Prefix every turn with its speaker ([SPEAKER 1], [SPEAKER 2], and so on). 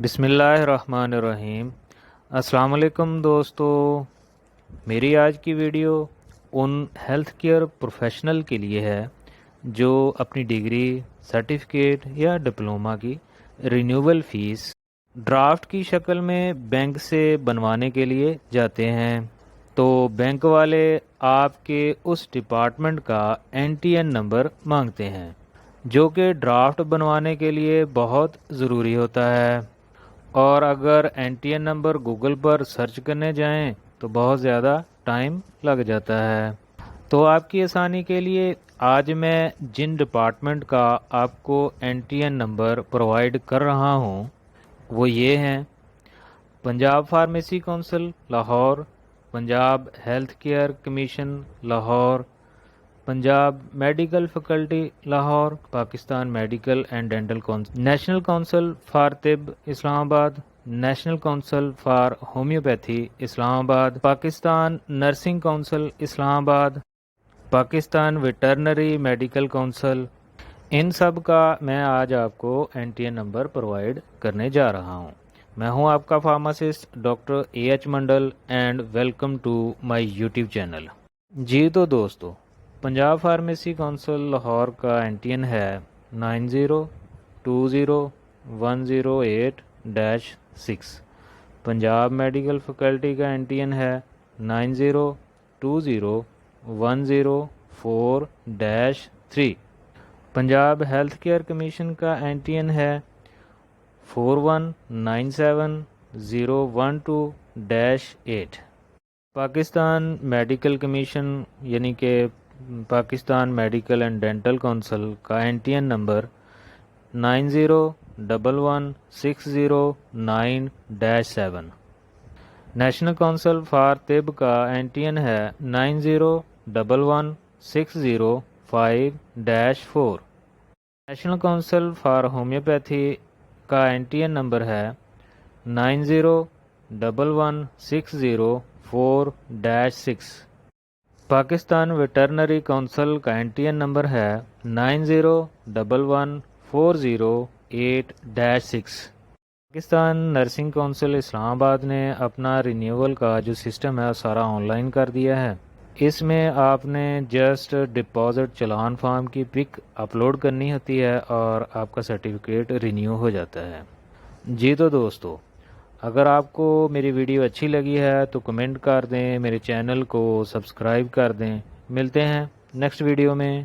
[SPEAKER 1] بسم اللہ الرحمن الرحیم۔ السلام علیکم دوستو، میری آج کی video in health care professional کے لیے ہے جو اپنی ڈگری، سرٹیفکیٹ یا ڈپلومہ کی رینیول فیس ڈرافٹ کی شکل میں بینک سے بنوانے کے لیے جاتے ہیں۔ تو بینک والے آپ کے اس ڈپارٹمنٹ کا NTN نمبر مانگتے ہیں جو کہ ڈرافٹ بنوانے کے لیے بہت ضروری ہوتا ہے، اور اگر NTN نمبر گوگل پر سرچ کرنے جائیں تو بہت زیادہ ٹائم لگ جاتا ہے۔ تو آپ کی آسانی کے لیے آج میں جن ڈپارٹمنٹ کا آپ کو NTN نمبر پرووائڈ کر رہا ہوں وہ یہ ہیں: Punjab pharmacy council Lahore, Punjab health care commission Lahore, Punjab medical faculty Lahore, Pakistan medical and dental council, national council for طب اسلام آباد، نیشنل کونسل فار ہومیوپیتھی اسلام آباد، پاکستان نرسنگ کونسل اسلام آباد، پاکستان ویٹرنری میڈیکل کونسل۔ ان سب کا میں آج آپ کو NTN نمبر پرووائڈ کرنے جا رہا ہوں۔ میں ہوں آپ کا pharmacist doctor AHMandal and welcome to my YouTube channel. جی تو دوستو، پنجاب فارمیسی کونسل لاہور کا NTN ہے 90200108-6۔ پنجاب میڈیکل فیکلٹی کا NTN ہے 90201004-3۔ پنجاب ہیلتھ کیئر کمیشن کا NTN ہے 4197-012-8۔ پاکستان میڈیکل کمیشن یعنی کہ Pakistan medical and dental council کا NTN number 90116009-7۔ National council for طب کا NTN ہے 90116005-4۔ نیشنل کونسل فار ہومیوپیتھی کا NTN نمبر ہے 90116004-6۔ پاکستان ویٹرنری کونسل کا NTN نمبر ہے 90114008-6۔ پاکستان نرسنگ کونسل اسلام آباد نے اپنا رینیول کا جو سسٹم ہے سارا آن لائن کر دیا ہے۔ اس میں آپ نے جسٹ ڈپازٹ چلان فارم کی پک اپلوڈ کرنی ہوتی ہے اور آپ کا سرٹیفکیٹ رینیو ہو جاتا ہے۔ جی تو دوستو، اگر آپ کو میری ویڈیو اچھی لگی ہے تو کمنٹ کر دیں، میرے چینل کو سبسکرائب کر دیں۔ ملتے ہیں نیکسٹ ویڈیو میں۔